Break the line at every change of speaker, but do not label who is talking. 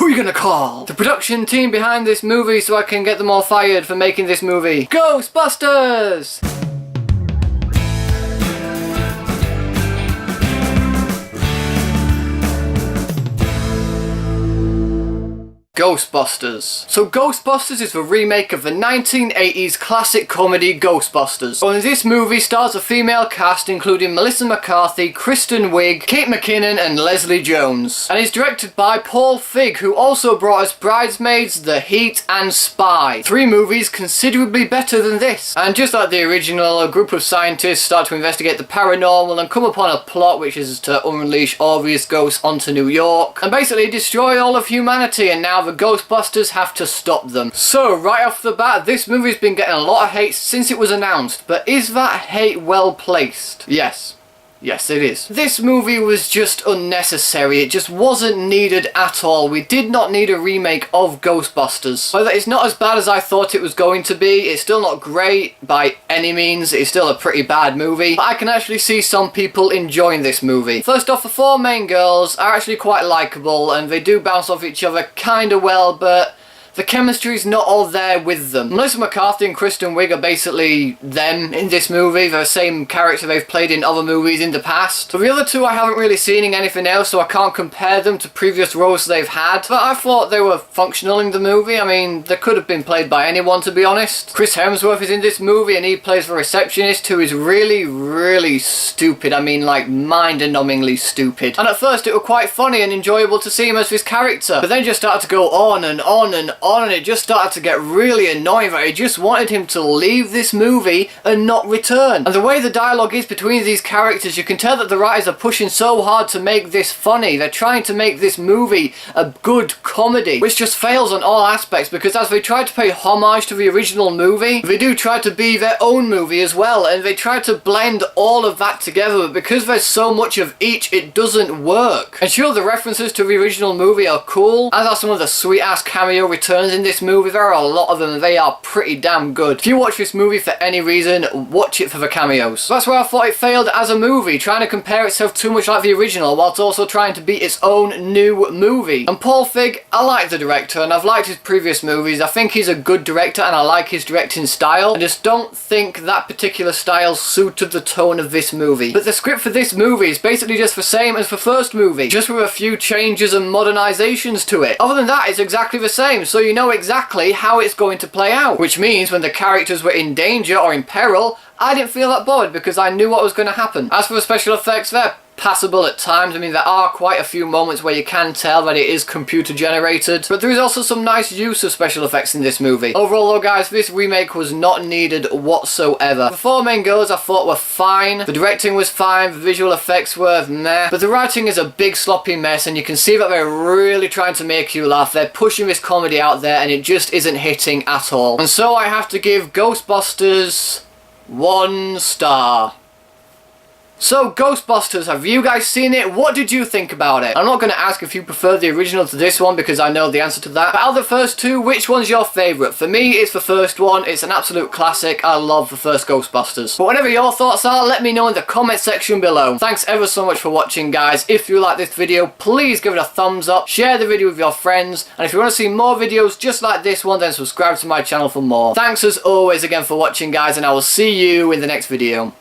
you gonna call? The production team behind this movie so I can get them all fired for making this movie. Ghostbusters! Ghostbusters. So Ghostbusters is the remake of the 1980s classic comedy Ghostbusters. So in this movie stars a female cast including Melissa McCarthy, Kristen Wiig, Kate McKinnon and Leslie Jones. And is directed by Paul Feig, who also brought us Bridesmaids, The Heat and Spy. 3 movies considerably better than this. And just like the original, a group of scientists start to investigate the paranormal and come upon a plot which is to unleash all these ghosts onto New York and basically destroy all of humanity, and now the Ghostbusters have to stop them. So right off the bat, this movie's been getting a lot of hate since it was announced, but is that hate well placed? Yes. Yes, it is. This movie was just unnecessary. It just wasn't needed at all. We did not need a remake of Ghostbusters. Whether it's not as bad as I thought it was going to be, it's still not great by any means. It's still a pretty bad movie. But I can actually see some people enjoying this movie. First off, the 4 main girls are actually quite likeable and they do bounce off each other kinda well, but the chemistry's not all there with them. Melissa McCarthy and Kristen Wiig are basically them in this movie. They're the same character they've played in other movies in the past. But the other 2 I haven't really seen in anything else, so I can't compare them to previous roles they've had. But I thought they were functional in the movie. I mean, they could have been played by anyone, to be honest. Chris Hemsworth is in this movie and he plays the receptionist, who is really, really stupid. I mean, like, mind-numbingly stupid. And at first it was quite funny and enjoyable to see him as this character. But then just started to go on and on and on, and it just started to get really annoying that I just wanted him to leave this movie and not return. And the way the dialogue is between these characters, you can tell that the writers are pushing so hard to make this funny. They're trying to make this movie a good comedy, which just fails on all aspects, because as they try to pay homage to the original movie, they do try to be their own movie as well, and they try to blend all of that together, but because there's so much of each, it doesn't work. And sure, the references to the original movie are cool, as are some of the sweet-ass cameo returns in this movie. There are a lot of them and they are pretty damn good. If you watch this movie for any reason, watch it for the cameos. So that's where I thought it failed as a movie, trying to compare itself too much like the original whilst also trying to be its own new movie. And Paul Feig, I like the director and I've liked his previous movies. I think he's a good director and I like his directing style. I just don't think that particular style suited the tone of this movie. But the script for this movie is basically just the same as the first movie, just with a few changes and modernizations to it. Other than that, it's exactly the same, so you know exactly how it's going to play out. Which means when the characters were in danger or in peril, I didn't feel that bothered because I knew what was going to happen. As for the special effects, they're passable at times. I mean, there are quite a few moments where you can tell that it is computer generated, but there is also some nice use of special effects in this movie. Overall though guys, this remake was not needed whatsoever. The 4 main girls I thought were fine, the directing was fine, the visual effects were meh, but the writing is a big sloppy mess and you can see that they're really trying to make you laugh. They're pushing this comedy out there and it just isn't hitting at all. And so I have to give Ghostbusters 1 star. So Ghostbusters, have you guys seen it? What did you think about it? I'm not going to ask if you prefer the original to this one because I know the answer to that. But out of the first 2, which one's your favourite? For me, it's the first one. It's an absolute classic. I love the first Ghostbusters. But whatever your thoughts are, let me know in the comment section below. Thanks ever so much for watching, guys. If you like this video, please give it a thumbs up, share the video with your friends, and if you want to see more videos just like this one, then subscribe to my channel for more. Thanks as always again for watching, guys, and I will see you in the next video.